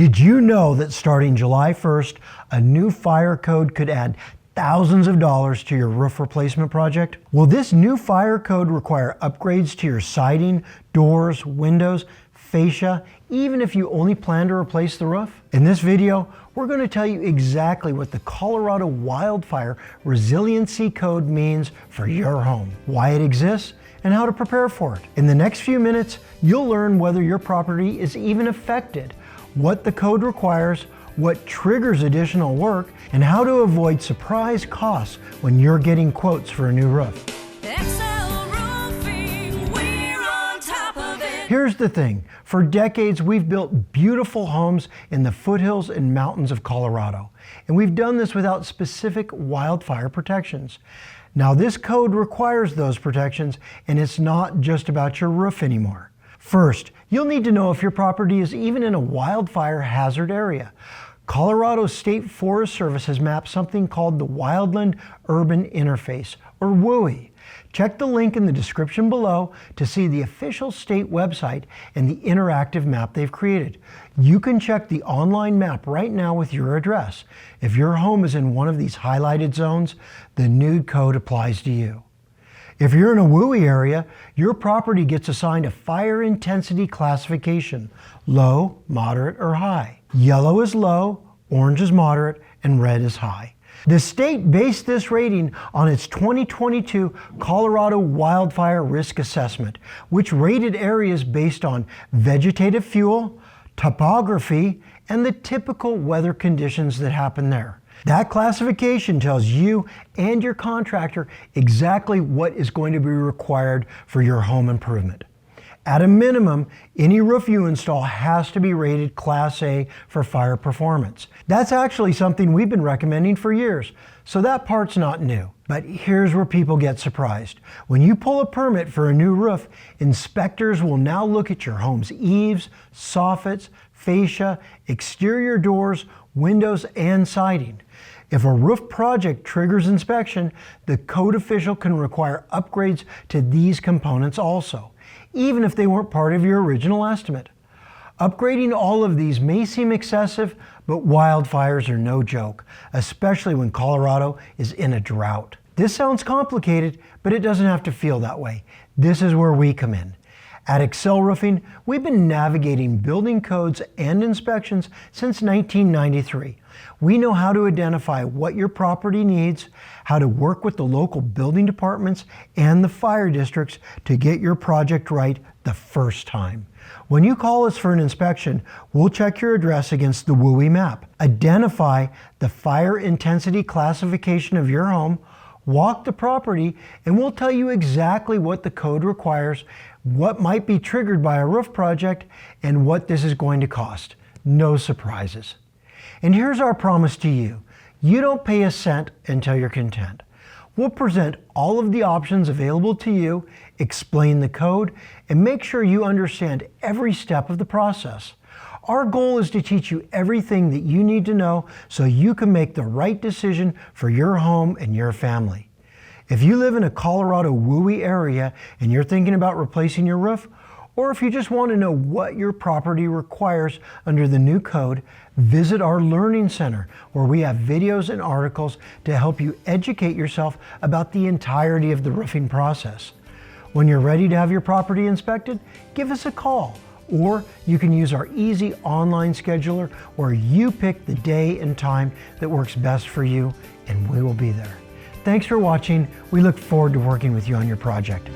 Did you know that starting July 1st, a new fire code could add thousands of dollars to your roof replacement project? Will this new fire code require upgrades to your siding, doors, windows, fascia, even if you only plan to replace the roof? In this video, we're going to tell you exactly what the Colorado Wildfire Resiliency Code means for your home, why it exists, and how to prepare for it. In the next few minutes, you'll learn whether your property is even affected, what the code requires, what triggers additional work, and how to avoid surprise costs when you're getting quotes for a new roof. Here's the thing, for decades we've built beautiful homes in the foothills and mountains of Colorado, and we've done this without specific wildfire protections. Now this code requires those protections, and it's not just about your roof anymore. First, you'll need to know if your property is even in a wildfire hazard area. Colorado State Forest Service has mapped something called the Wildland-Urban Interface, or WUI. Check the link in the description below to see the official state website and the interactive map they've created. You can check the online map right now with your address. If your home is in one of these highlighted zones, the new code applies to you. If you're in a WUI area, your property gets assigned a fire intensity classification: low, moderate, or high. Yellow is low, orange is moderate, and red is high. The state based this rating on its 2022 Colorado Wildfire Risk Assessment, which rated areas based on vegetative fuel, topography, and the typical weather conditions that happen there. That classification tells you and your contractor exactly what is going to be required for your home improvement. At a minimum, any roof you install has to be rated Class A for fire performance. That's actually something we've been recommending for years, so that part's not new. But here's where people get surprised. When you pull a permit for a new roof, inspectors will now look at your home's eaves, soffits, fascia, exterior doors, windows, and siding. If a roof project triggers inspection, the code official can require upgrades to these components also, even if they weren't part of your original estimate. Upgrading all of these may seem excessive, but wildfires are no joke, especially when Colorado is in a drought. This sounds complicated, but it doesn't have to feel that way. This is where we come in. At Excel Roofing, we've been navigating building codes and inspections since 1993. We know how to identify what your property needs, how to work with the local building departments and the fire districts to get your project right the first time. When you call us for an inspection, we'll check your address against the WUI map, identify the fire intensity classification of your home, walk the property, and we'll tell you exactly what the code requires, what might be triggered by a roof project, and what this is going to cost. No surprises. And here's our promise to you. You don't pay a cent until you're content. We'll present all of the options available to you, explain the code, and make sure you understand every step of the process. Our goal is to teach you everything that you need to know so you can make the right decision for your home and your family. If you live in a Colorado WUI area and you're thinking about replacing your roof, or if you just want to know what your property requires under the new code, visit our Learning Center, where we have videos and articles to help you educate yourself about the entirety of the roofing process. When you're ready to have your property inspected, give us a call, or you can use our easy online scheduler where you pick the day and time that works best for you, and we will be there. Thanks for watching. We look forward to working with you on your project.